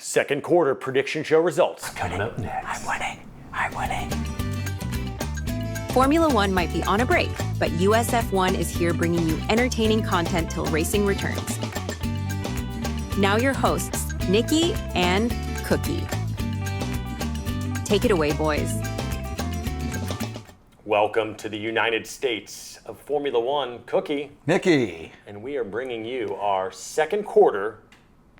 Second quarter prediction show results. Coming up next. I'm winning. Formula One might be on a break, but USF1 is here bringing you entertaining content till racing returns. Now your hosts, Nikki and Cookie. Take it away, boys. Welcome to the United States of Formula One, Cookie. Nikki. And we are bringing you our second quarter,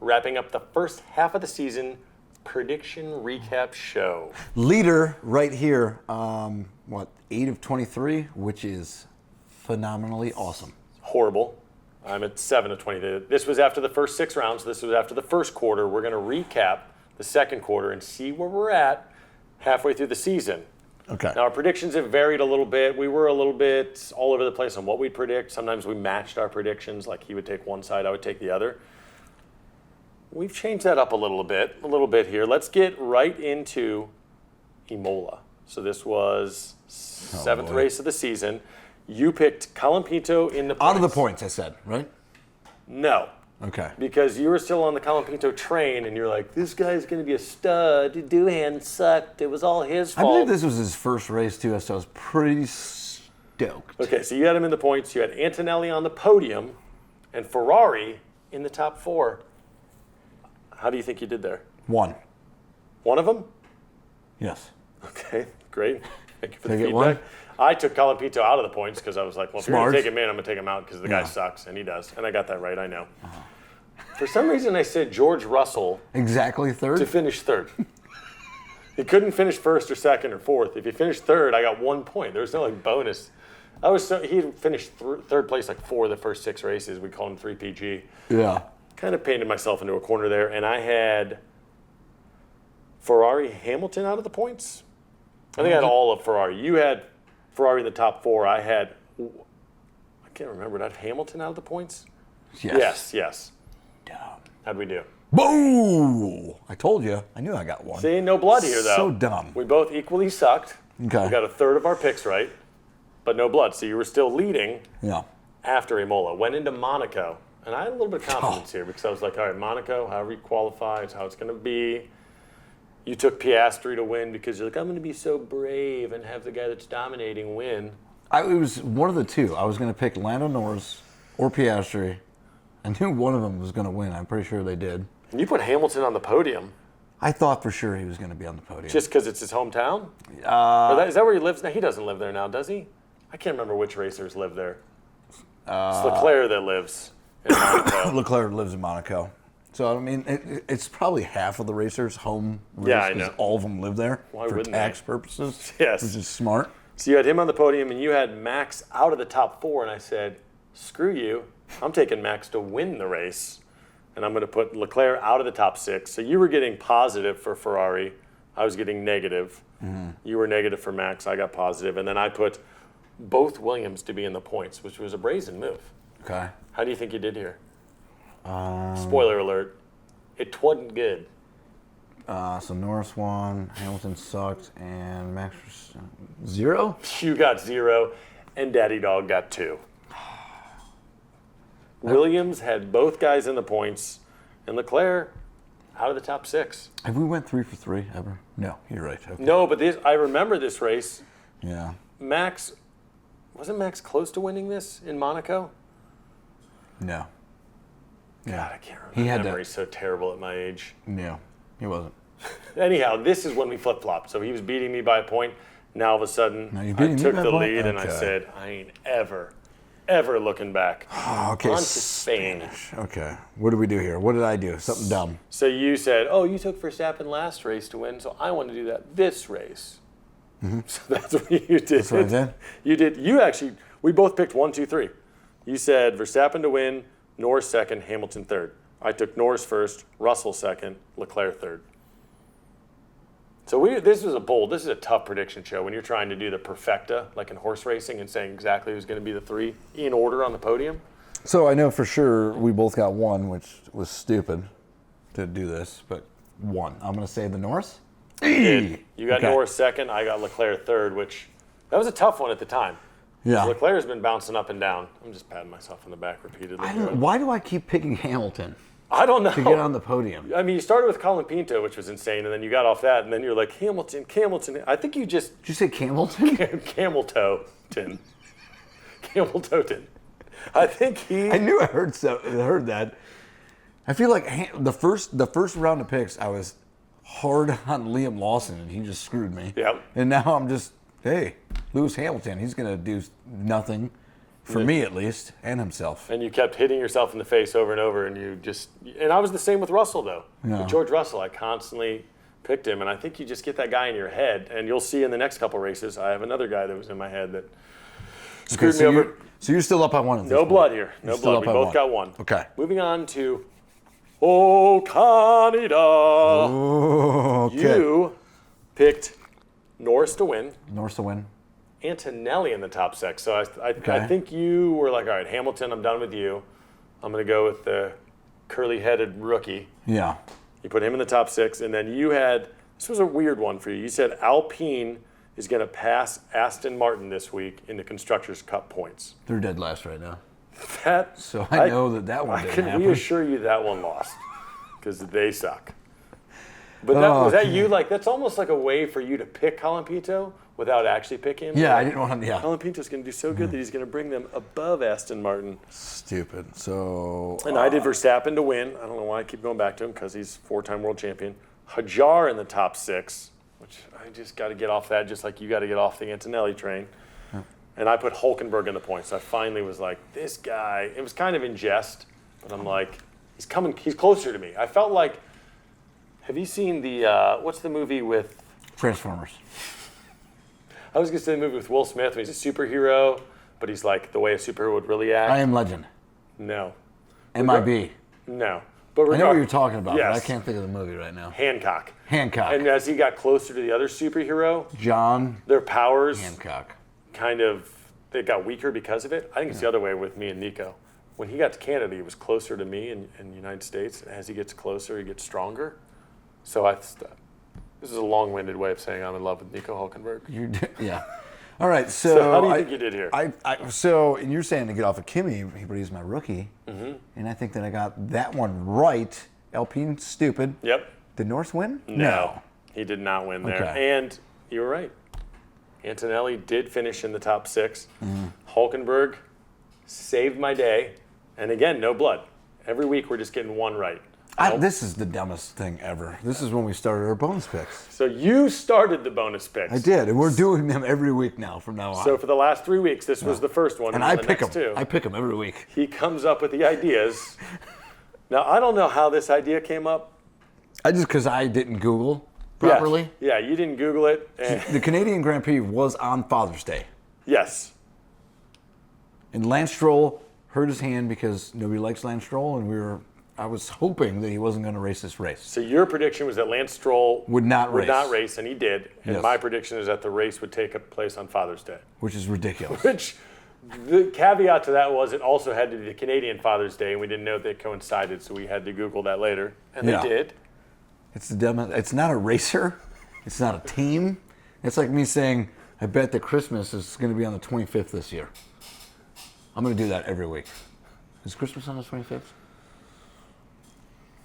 wrapping up the first half of the season prediction recap show. Leader right here, 8 of 23, which is phenomenally awesome. Horrible. I'm at 7 of 20. This was after the first 6 rounds. This was after the first quarter. We're going to recap the second quarter and see where we're at halfway through the season. Okay. Now, our predictions have varied a little bit. We were a little bit all over the place on what we'd predict. Sometimes we matched our predictions, like he would take one side, I would take the other. We've changed that up a little bit here. Let's get right into Imola. So this was seventh race of the season. You picked Colapinto in the points. Out of the points, I said, right? No. Okay. Because you were still on the Colapinto train, and you're like, this guy's going to be a stud. Doohan sucked. It was all his fault. I believe this was his first race, too, so I was pretty stoked. Okay, so you had him in the points. You had Antonelli on the podium and Ferrari in the top 4. How do you think you did there? 1 of them? Yes. Okay, great. Thank you for the Take it feedback. 1? I took Colapinto out of the points because I was like, well, if you're going Smart. to take him in, I'm going to take him out because the guy sucks, and he does. And I got that right, I know. For some reason, I said George Russell Exactly third? to finish third. He couldn't finish first or second or fourth. If he finished third, I got 1 point. There was no bonus. He had finished third place 4 of the first 6 races. We call him 3PG. Yeah. Kind of painted myself into a corner there, and I had Ferrari Hamilton out of the points. I think I had all of Ferrari. You had Ferrari in the top 4. I can't remember. Did I have Hamilton out of the points? Yes. Dumb. How'd we do? Boo! I told you. I knew I got 1. See, no blood here, though. So dumb. We both equally sucked. Okay. We got a third of our picks right, but no blood. So you were still leading Yeah. after Imola. Went into Monaco. And I had a little bit of confidence here because I was like, all right, Monaco, however you qualify, it's how it's going to be. You took Piastri to win because you're like, I'm going to be so brave and have the guy that's dominating win. It was one of the two. I was going to pick Lando Norris or Piastri. I knew one of them was going to win. I'm pretty sure they did. And you put Hamilton on the podium. I thought for sure he was going to be on the podium. Just because it's his hometown? Is that where he lives now? He doesn't live there now, does he? I can't remember which racers live there. It's Leclerc that lives in Monaco. Leclerc lives in Monaco. So, I mean, it's probably half of the racers' home race. Yeah, I know. All of them live there Why for wouldn't tax they? purposes. Yes. Which is smart. So you had him on the podium, and you had Max out of the top 4, and I said, screw you. I'm taking Max to win the race, and I'm going to put Leclerc out of the top 6. So you were getting positive for Ferrari. I was getting negative. Mm-hmm. You were negative for Max. I got positive. And then I put both Williams to be in the points, which was a brazen move. Okay. How do you think you did here? Spoiler alert. It wasn't good. So Norris won, Hamilton sucked, and Max was 0? You got 0, and Daddy Dog got 2. Williams had both guys in the points, and Leclerc out of the top 6. Have we went 3 for 3 ever? No, you're right. Okay. No, but I remember this race. Yeah. Wasn't Max close to winning this in Monaco? No. Yeah. God, I can't remember. My memory's so terrible at my age. No, he wasn't. Anyhow, this is when we flip-flopped. So he was beating me by a point. Now all of a sudden, Now you're I beating me took by a the point? lead, and I Okay. said, I ain't ever looking back. Okay. On to Spain. Okay. What did we do here? What did I do? Something dumb. So you said, you took Verstappen last race to win, so I want to do that this race. Mm-hmm. So that's what you did. That's what I did? You did. We both picked 1, 2, 3. You said Verstappen to win, Norris second, Hamilton third. I took Norris first, Russell second, Leclerc third. So this is a tough prediction show when you're trying to do the perfecta, like in horse racing, and saying exactly who's going to be the 3 in order on the podium. So I know for sure we both got 1, which was stupid to do this, but 1. I'm going to say the Norris. You got Okay. Norris second, I got Leclerc third, which that was a tough one at the time. Yeah. Leclerc's been bouncing up and down. I'm just patting myself on the back repeatedly. Why do I keep picking Hamilton? I don't know. to get on the podium? I mean, you started with Colin Pinto, which was insane, and then you got off that, and then you're like, Hamilton. I think you just... Did you say Camelton? Cameltoten. I think he... I knew I heard that. I feel like the first round of picks, I was hard on Liam Lawson, and he just screwed me. Yep. And now I'm just, hey, Lewis Hamilton, he's going to do nothing, for me at least, and himself. And you kept hitting yourself in the face over and over, and and I was the same with Russell, though. Yeah. With George Russell, I constantly picked him, and I think you just get that guy in your head, and you'll see in the next couple races, I have another guy that was in my head that screwed me over. So you're still up by one at this No point. blood here. No You're still blood. up We by both one. got one. Okay. Moving on to Canada. Oh, okay. You picked Norris to win. Norris to win. Antonelli in the top six. So I Okay. think you were like, all right, Hamilton, I'm done with you. I'm going to go with the curly-headed rookie. Yeah. You put him in the top six, and then you had, this was a weird one for you. You said Alpine is going to pass Aston Martin this week in the Constructors' Cup points. They're dead last right now. That, So I know that one I didn't can happen. reassure you that one lost because they suck. But was that you? Like, that's almost like a way for you to pick Colin Pinto without actually picking him. Yeah, Like, I didn't want to, yeah. Colin Pinto's going to do so good that he's going to bring them above Aston Martin. Stupid. So. And I did Verstappen to win. I don't know why I keep going back to him because he's four-time world champion. Hajar in the top six, which I just got to get off that, just like you got to get off the Antonelli train. And I put Hulkenberg in the points. I finally was like, this guy, it was kind of in jest, but I'm like, he's closer to me. I felt like, have you seen the, what's the movie with? Transformers. I was going to say the movie with Will Smith when he's a superhero, but he's like the way a superhero would really act. I Am Legend. No. MIB. No. But I know what you're talking about, Yes. but I can't think of the movie right now. Hancock. Hancock. And as he got closer to the other superhero, John their powers Hancock. kind of, they got weaker because of it. I think it's the other way with me and Nico. When he got to Canada, he was closer to me in the United States. As he gets closer, he gets stronger. So this is a long-winded way of saying I'm in love with Nico Hulkenberg. Yeah. All right, So how do you think you did here? And you're saying to get off of Kimmy, but he's my rookie. Mm-hmm. And I think that I got that one right. Alpine, stupid. Yep. Did Norris win? No. He did not win there. Okay. And you were right. Antonelli did finish in the top six. Mm-hmm. Hulkenberg saved my day. And again, no blood. Every week we're just getting one right. This is the dumbest thing ever. This is when we started our bonus picks. So you started the bonus picks. I did, and we're doing them every week now from now on. So for the last 3 weeks, this was the first one. and then I the pick next them. two. I pick them every week. He comes up with the ideas. Now, I don't know how this idea came up. Because I didn't Google properly. Yeah, you didn't Google it. And The Canadian Grand Prix was on Father's Day. yes. And Lance Stroll hurt his hand because nobody likes Lance Stroll, and I was hoping that he wasn't going to race this race. So your prediction was that Lance Stroll Would not race. and he did. And Yes. my prediction is that the race would take place on Father's Day. Which is ridiculous. Which, the caveat to that was it also had to be the Canadian Father's Day, and we didn't know they coincided, so we had to Google that later. And Yeah. they did. It's not a racer. It's not a team. It's like me saying, I bet that Christmas is going to be on the 25th this year. I'm going to do that every week. Is Christmas on the 25th?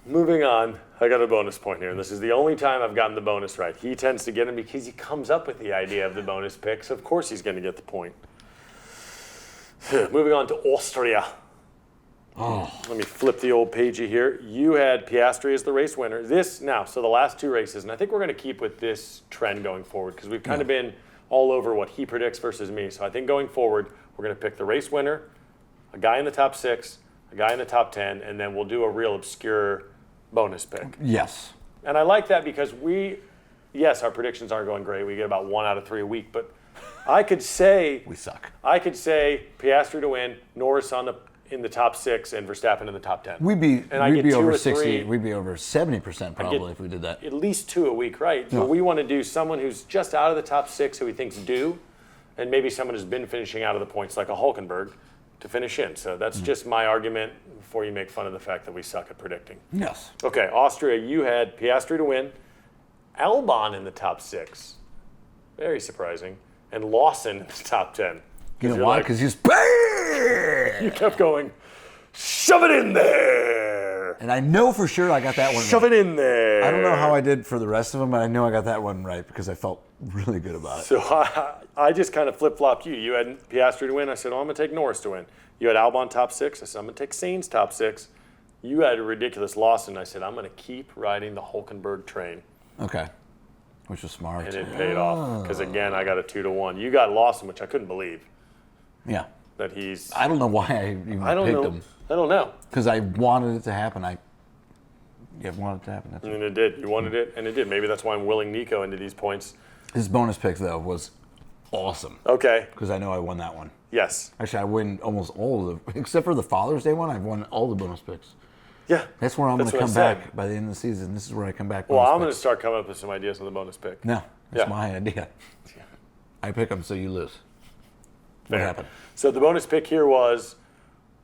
Moving on, I got a bonus point here, and this is the only time I've gotten the bonus right. He tends to get them because he comes up with the idea of the bonus picks. Of course he's going to get the point. Moving on to Austria. Let me flip the old pagey here. You had Piastri as the race winner. So the last two races, and I think we're going to keep with this trend going forward because we've kind of been all over what he predicts versus me. So I think going forward, we're going to pick the race winner, a guy in the top 6, a guy in the top 10, and then we'll do a real obscure bonus pick. Yes. And I like that because our predictions aren't going great. We get about 1 out of 3 a week, but I could say We suck. I could say Piastri to win, Norris in the top 6, and Verstappen in the top 10. We'd be two over or 60. three. We'd be over 70% probably if we did that. At least 2 a week, right? Yeah. But we want to do someone who's just out of the top 6 who he thinks due, and maybe someone who's been finishing out of the points like a Hulkenberg to finish in. So that's just my argument before you make fun of the fact that we suck at predicting. Yes. Okay, Austria, you had Piastri to win, Albon in the top 6. Very surprising. And Lawson in the top 10. You know you're why? like- Because he's bad. You kept going, shove it in there. there. And I know for sure I got that one Shove right. it in there. I don't know how I did for the rest of them, but I know I got that one right because I felt really good about it. So I just kind of flip-flopped you. You had Piastri to win. I said, I'm going to take Norris to win. You had Albon top 6. I said, I'm going to take Sainz top 6. You had a ridiculous Lawson. I said, I'm going to keep riding the Hulkenberg train. Okay. Which was smart. And it paid off because, again, I got a 2-1. You got Lawson, which I couldn't believe Yeah. that he's. I don't know why I even picked him. I don't know. Because I wanted it to happen. I wanted it to happen. That's And it did. You wanted it, and it did. Maybe that's why I'm willing Nico into these points. His bonus pick, though, was awesome. Okay. Because I know I won that one. Yes. Actually, I win almost all of the, except for the Father's Day one, I've won all the bonus picks. Yeah. That's where I'm going to what I come said. back by the end of the season. This is where I come back. Well, bonus I'm going to picks. start coming up with some ideas on the bonus pick. No, that's Yeah. my idea. I pick them so you lose. What Fair. happened? So the bonus pick here was,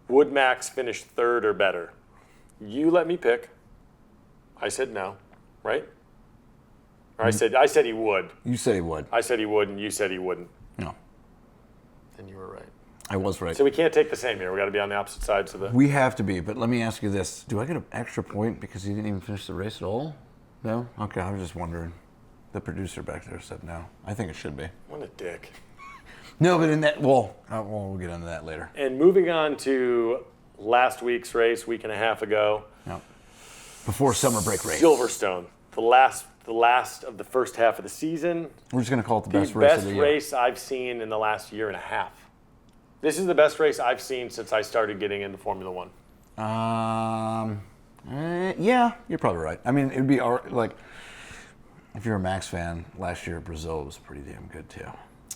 would Max finish 3rd or better? You let me pick. I said no, right? Or I said he would. You said he would. I said he would, and you said he wouldn't. No, And you were right. I was right. So we can't take the same here. We got to be on the opposite sides of the. We have to be, but let me ask you this. Do I get an extra point because he didn't even finish the race at all? No? Okay, I was just wondering. The producer back there said no. I think it should be. What a dick. No, but in that, we'll get into that later. And moving on to last week's race, week and a half ago. No. Before summer break race. Silverstone, the last of the first half of the season. We're just going to call it the The best race of best the year. race I've seen in the last year and a half. This is the best race I've seen since I started getting into Formula One. Yeah, you're probably right. I mean, it'd be like, if you're a Max fan, last year Brazil was pretty damn good too.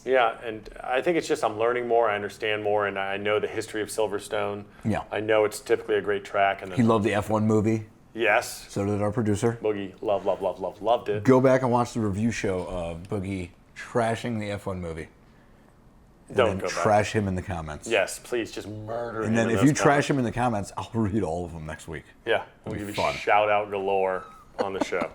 Yeah, and I think it's just I'm learning more, I understand more, and I know the history of Silverstone. Yeah. I know it's typically a great track. And He loved the F1 movie. yes, So did our producer. Boogie, loved it. Go back and watch the review show of Boogie trashing the F1 movie. Don't And go then back. trash him in the comments. Yes, please just murder him. And then in if those you trash comments. him in the comments, I'll read all of them next week. Yeah, we'll It'll give be you fun. shout out galore on the show.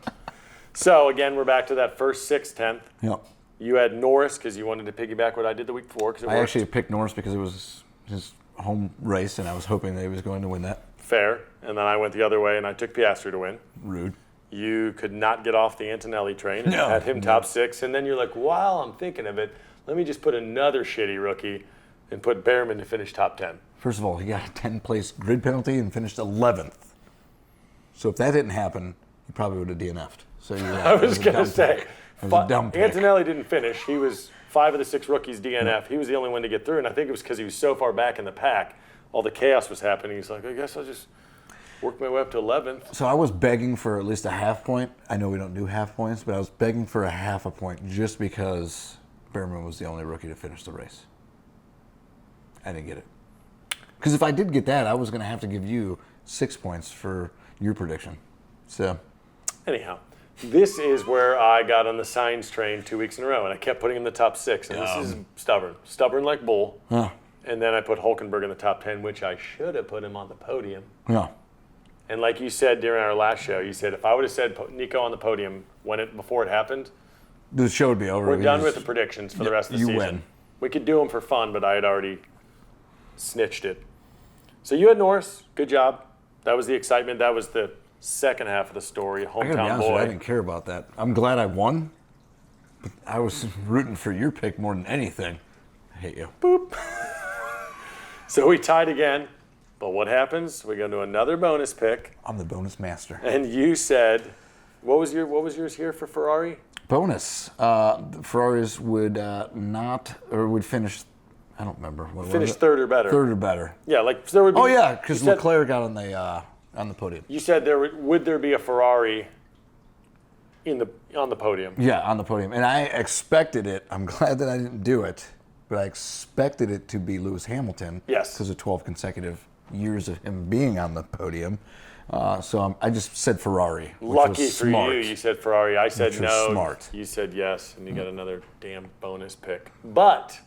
So again, we're back to that first 6th, 10th. Yep. You had Norris because you wanted to piggyback what I did the week before. Cause it I worked. actually picked Norris because it was his home race, and I was hoping that he was going to win that. Fair. And then I went the other way and I took Piastri to win. Rude. You could not get off the Antonelli train and No, had him no. top 6. And then you're like, while I'm thinking of it, let me just put another shitty rookie and put Behrman to finish top 10. First of all, he got a 10-place grid penalty and finished 11th. So if that didn't happen, he probably would have DNF'd. So I was going to say, It was a dumb pick. Antonelli didn't finish. He was 5 of the 6 rookies DNF. He was the only one to get through. And I think it was because he was so far back in the pack. All the chaos was happening. He's like, I guess I'll just work my way up to 11th. So I was begging for at least a half point. I know we don't do half points, but I was begging for a half a point just because Behrman was the only rookie to finish the race. I didn't get it. Because if I did get that, I was going to have to give you 6 points for your prediction. So, Anyhow, this is where I got on the Sainz train 2 weeks in a row, and I kept putting him in the top 6. And this is stubborn like bull. And then I put Hulkenberg in the top 10, which I should have put him on the podium. yeah. And like you said during our last show, you said if I would have said Nico on the podium before it happened, The show would be over. we're We done just- with the predictions for the rest of the you season. win. We could do them for fun, but I had already snitched it. So you had Norris. Good job. That was the excitement. That was the second half of the story. I gotta be Hometown honest with you, I boy. didn't care about that. I'm glad I won, but I was rooting for your pick more than anything. I hate you. So we tied again. But what happens? We go to another bonus pick, I'm the bonus master. and you said, what was yours here for Ferrari? Bonus. The Ferraris would would finish. I don't remember. What Finish was it? 3rd or better. 3rd or better. Yeah, like so there would be. Oh yeah, because you said- Leclerc got on the podium. You said would there be a Ferrari on the podium? Yeah, on the podium, and I expected it. I'm glad that I didn't do it, but I expected it to be Lewis Hamilton. Yes. Because of 12 consecutive years of him being on the podium. So I just said Ferrari. Which Lucky was for smart. you said Ferrari. I said Which was no. smart. You said yes, and you got another damn bonus pick. But,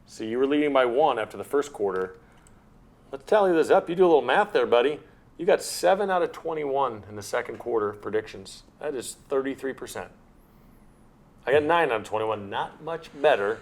so you were leading by 1 after the first quarter. Let's tally this up. You do a little math there, buddy. You got 7 out of 21 in the second quarter predictions. That is 33%. I got 9 out of 21. Not much better.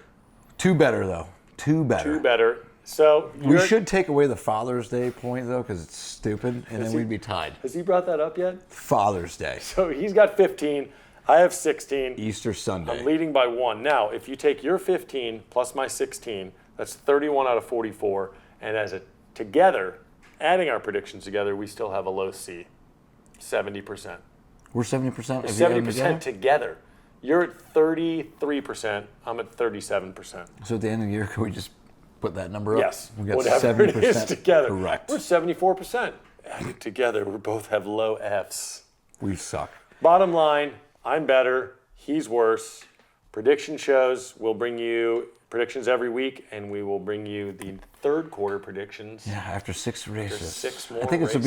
Two better though. Two better. Two better. So We should take away the Father's Day point, though, because it's stupid, and then we'd be tied. Has he brought that up yet? Father's Day. So he's got 15. I have 16. Easter Sunday. I'm leading by 1. Now, if you take your 15 plus my 16, that's 31 out of 44. And as a together, adding our predictions together, we still have a low C, 70%. We're 70%? 70% together. You're at 33%. I'm at 37%. So at the end of the year, can we just put that number up? Yes. We got Whatever 70% it is together. correct. We're 74%. Added together, we both have low Fs. We suck. Bottom line, I'm better. He's worse. Prediction shows. We'll bring you predictions every week, and we will bring you the third quarter predictions. Yeah, after 6 races. There's 6 more I think races. Will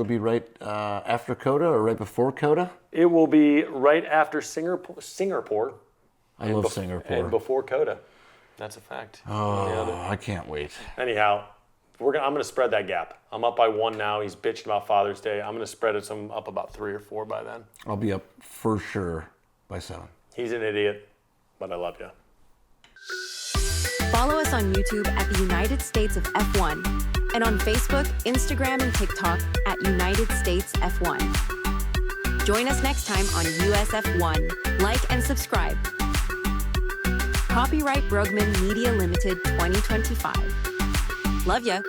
it be right after Coda or right before Coda? It will be right after Singapore. I love Singapore. And before Coda. That's a fact. Oh, I can't wait. Anyhow, I'm going to spread that gap. I'm up by 1 now. He's bitching about Father's Day. I'm going to spread it up about 3 or 4 by then. I'll be up for sure by 7. He's an idiot, but I love you. Follow us on YouTube at the United States of F1 and on Facebook, Instagram, and TikTok at United States F1. Join us next time on USF1. Like and subscribe. Copyright Brugman Media Limited 2025. Love ya.